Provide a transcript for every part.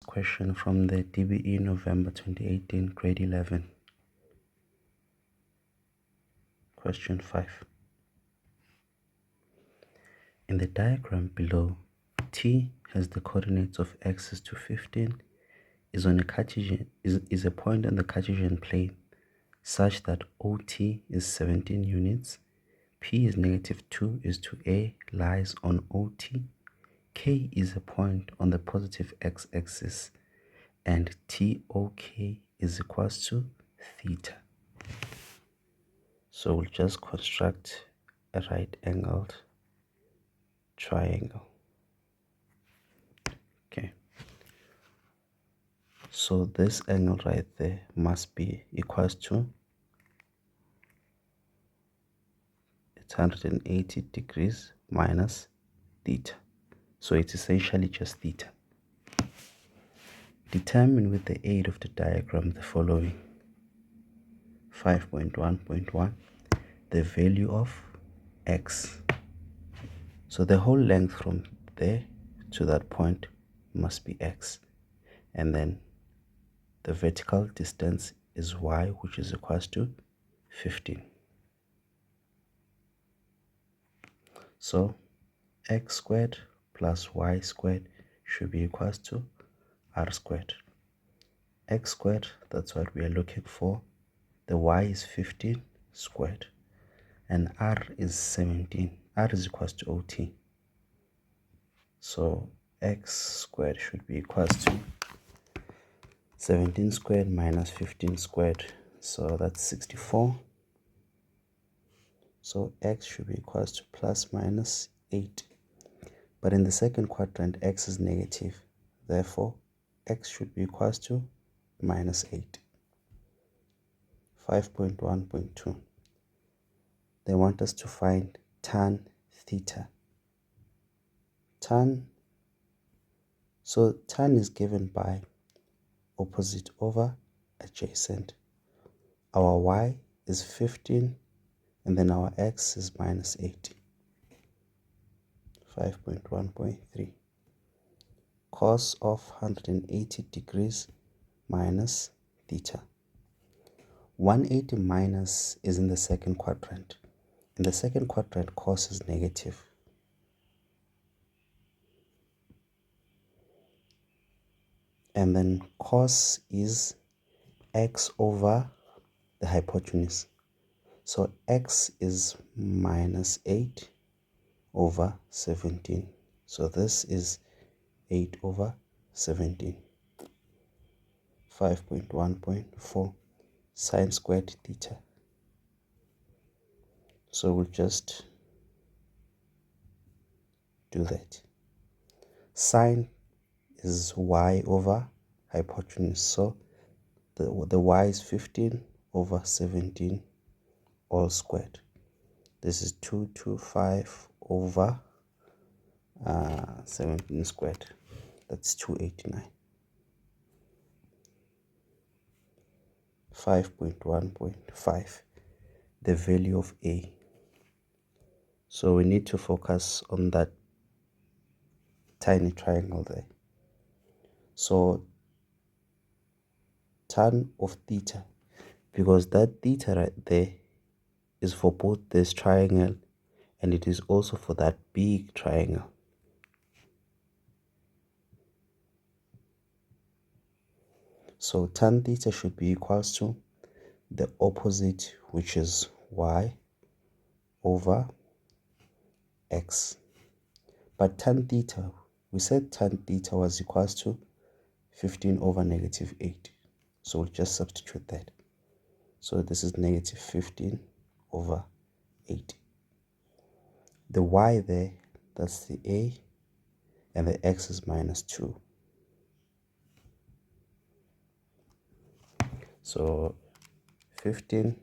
Question from the DBE November 2018, grade 11. Question 5. In the diagram below, T has the coordinates of x is to 15, is on a Cartesian is a point on the Cartesian plane such that OT is 17 units, P is -2 is to A lies on OT, K is a point on the positive x-axis, and TOK is equals to theta. So we'll just construct a right-angled triangle. Okay. So this angle right there must be equals to 180 degrees minus theta. So it's essentially just theta. Determine with the aid of the diagram the following. 5.1.1 the value of x. So the whole length from there to that point must be x, and then the vertical distance is y, which is equals to 15. So x squared plus y squared should be equals to r squared. X squared, that's what we are looking for. The y is 15 squared, and r is 17. R is equals to OT. So x squared should be equals to 17 squared minus 15 squared. So that's 64. So x should be equals to plus minus 8. But in the second quadrant, x is negative. Therefore, x should be equals to minus 8. 5.1.2. They want us to find tan theta. Tan is given by opposite over adjacent. Our y is 15, and then our x is minus 8. 5.1.3. Cos of 180 degrees minus theta. 180 minus is in the second quadrant. In the second quadrant, cos is negative. And then cos is x over the hypotenuse. So x is minus 8 over 17. So this is 8 over 17. 5.1.4 sine squared theta. So we'll just do that. Sine is y over hypotenuse. So the y is 15 over 17 all squared. This is 225 over 17 squared. That's 289. 5.1.5 the value of a. So we need to focus on that tiny triangle there. So tan of theta, because that theta right there is for both this triangle and it is also for that big triangle. So tan theta should be equals to the opposite, which is y over x. But tan theta, we said tan theta was equals to 15 over negative 8. So we'll just substitute that. So this is negative 15 over 8. The y there, that's the a, and the x is minus 2. So 15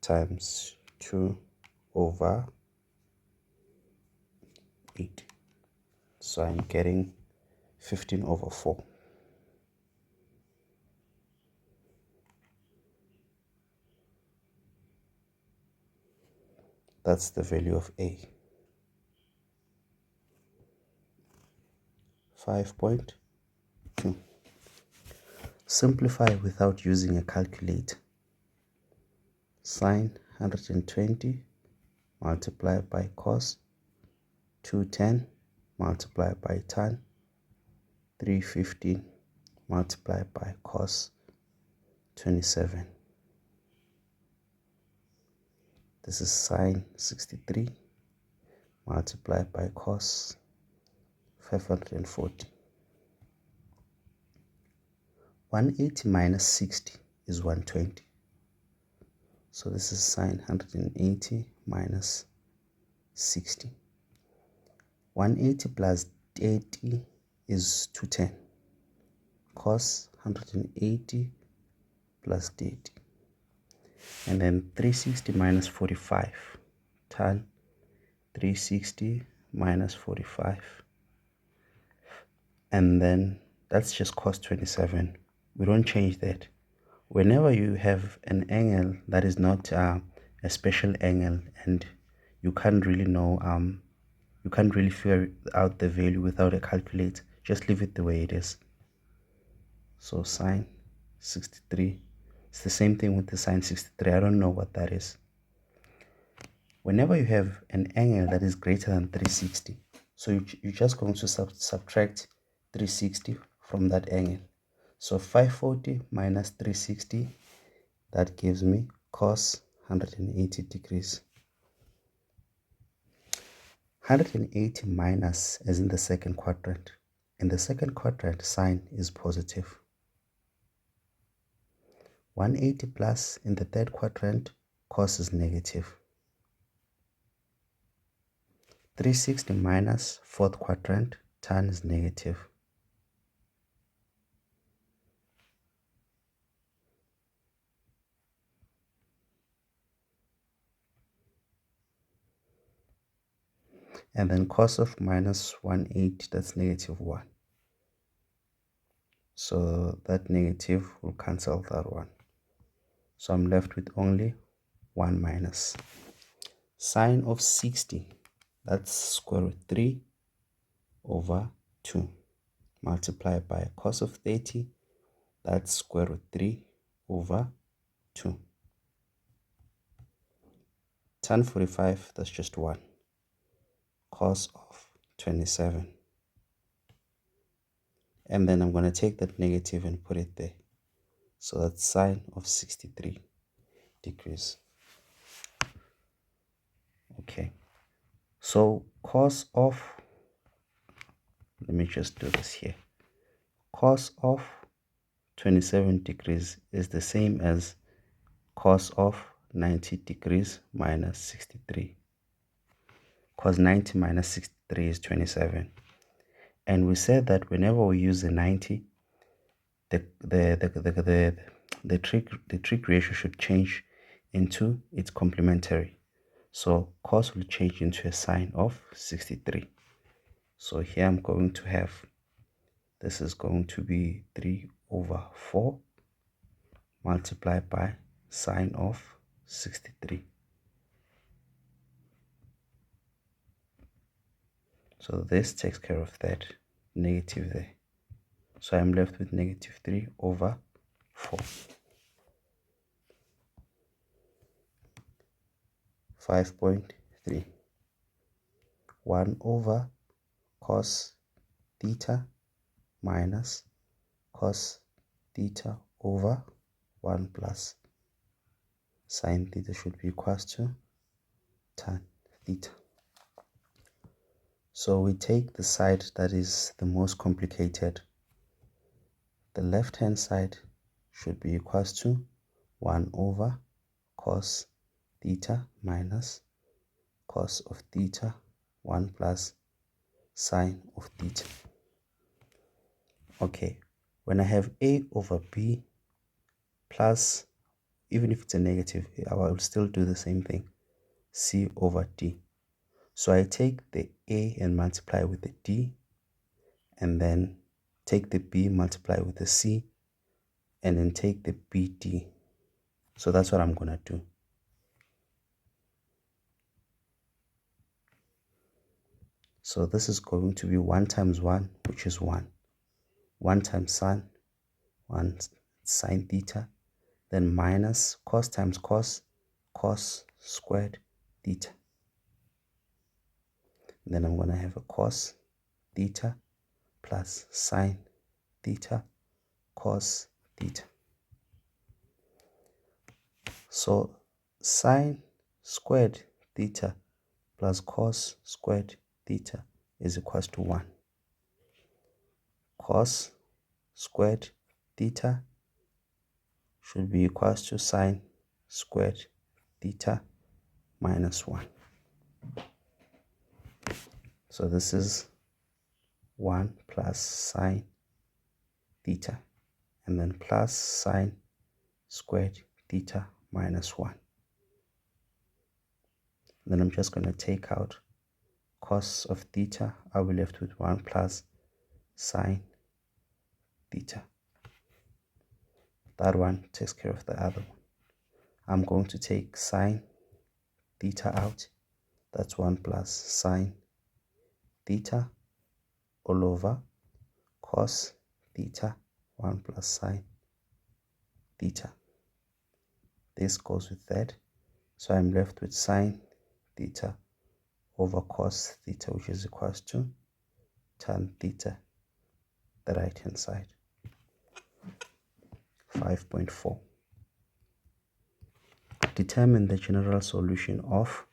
times 2 over 8. So I'm getting 15 over 4. That's the value of a. 5.2. Simplify without using a calculator. Sine 120 multiplied by cos 210 multiplied by tan 315 multiplied by cos 27. This is sine 63 multiplied by cos 540. 180 minus 60 is 120. So this is sine 180 minus 60. 180 plus 30 is 210. Cos 180 plus 30. And then 360 minus 45. Tan 360 minus 45. And then that's just cos 27. We don't change that. Whenever you have an angle that is not a special angle and you can't really know, you can't really figure out the value without a calculator, just leave it the way it is. So sine 63, it's the same thing with the sine 63. I don't know what that is. Whenever you have an angle that is greater than 360, so you're just going to subtract 360 from that angle. So 540 minus 360, that gives me cos 180 degrees. 180 minus is in the second quadrant. In the second quadrant, sine is positive. 180 plus in the third quadrant, cos is negative. 360 minus fourth quadrant, tan is negative. And then cos of minus 180, that's negative 1. So that negative will cancel that one. So I'm left with only 1 minus. Sine of 60, that's square root 3 over 2. Multiplied by cos of 30, that's square root 3 over 2. Tan 45, that's just 1. Cos of 27. And then I'm going to take that negative and put it there. So that's sine of 63 degrees. Okay. So cos of, let me just do this here. Cos of 27 degrees is the same as cos of 90 degrees minus 63. Cos 90 minus 63 is 27. And we said that whenever we use the 90, the trig ratio should change into its complementary. So cos will change into a sine of 63. So here I'm going to have, this is going to be 3 over 4 multiplied by sine of 63. So this takes care of that negative there. So I'm left with negative 3 over 4. 5.3. 1 over cos theta minus cos theta over 1 plus sine theta should be equals to tan theta. So we take the side that is the most complicated. The left hand side should be equals to 1 over cos theta minus cos of theta 1 plus sine of theta. Okay, when I have a over b plus, even if it's a negative, I will still do the same thing, c over d. So I take the a and multiply with the d, and then take the b, multiply with the c, and then take the bd. So that's what I'm going to do. So this is going to be 1 times 1, which is 1. 1 times sin, 1 sine theta, then minus cos times cos, cos squared theta. And then I'm going to have a cos theta plus sine theta cos theta. So sine squared theta plus cos squared theta is equals to 1. Cos squared theta should be equals to sine squared theta minus 1. So this is 1 plus sine theta, and then plus sine squared theta minus 1. Then I'm just going to take out cos of theta. I'll be left with 1 plus sine theta. That one takes care of the other one. I'm going to take sine theta out. That's 1 plus sine theta all over cos theta, 1 plus sine theta. This goes with that. So I'm left with sine theta over cos theta, which is equals to tan theta, the right hand side. 5.4. Determine the general solution of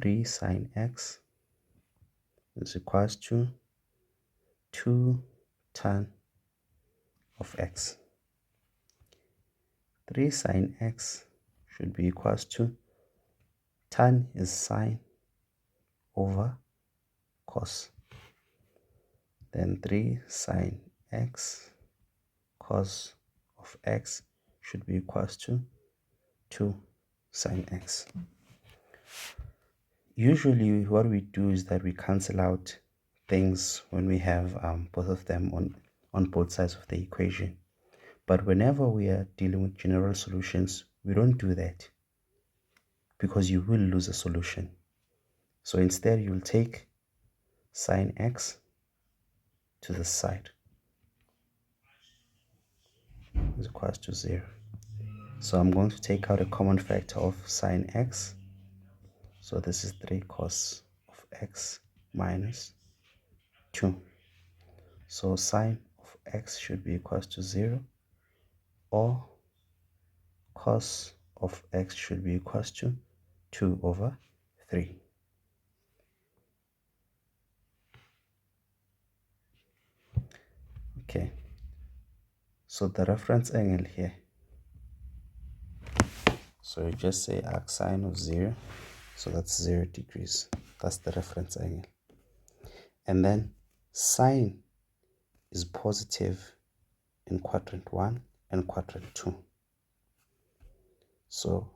3 sine x is equals to 2 tan of x. 3 sine x should be equals to tan is sine over cos. Then 3 sine x cos of x should be equals to 2 sine x. Usually what we do is that we cancel out things when we have both of them on both sides of the equation. But whenever we are dealing with general solutions, we don't do that, because you will lose a solution. So instead you will take sine x to the side is equals to 0. So I'm going to take out a common factor of sine x. So this is 3 cos of x minus 2. So sine of x should be equals to 0, or cos of x should be equals to 2 over 3. Okay, so the reference angle here, so you just say arc sine of 0, so that's 0 degrees. That's the reference angle. And then sine is positive in quadrant 1 and quadrant 2. So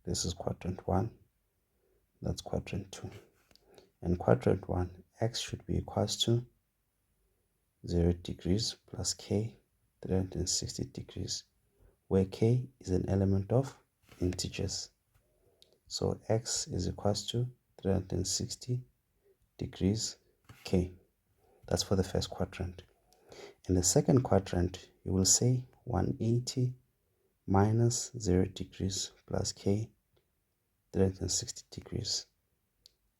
this is quadrant 1, that's quadrant 2. And quadrant 1, x should be equals to 0 degrees plus k 360 degrees, where k is an element of integers. So x is equals to 360 degrees k. That's for the first quadrant. In the second quadrant, you will say 180 minus 0 degrees plus k 360 degrees.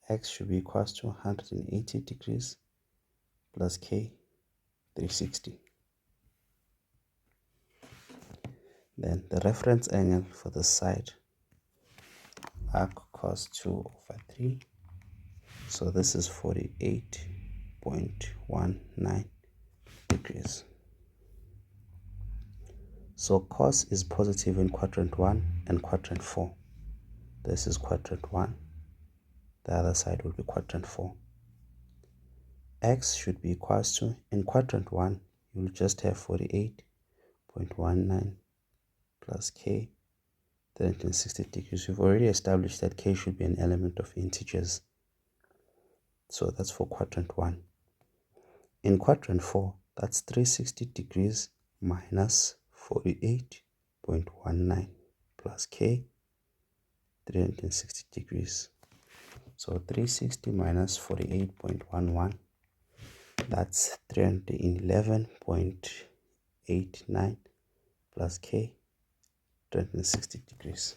X should be equals to 180 degrees plus k 360. Then the reference angle for the side, arc cos 2 over 3. So this is 48.19 degrees. So cos is positive in quadrant 1 and quadrant 4. This is quadrant 1. The other side will be quadrant 4. X should be equals to, in quadrant 1, you will just have 48.19 plus k 360 degrees. We've already established that k should be an element of integers. So that's for quadrant 1. In quadrant 4, that's 360 degrees minus 48.19 plus k 360 degrees. So 360 minus 48.11, that's 311.89 plus K, 260 degrees.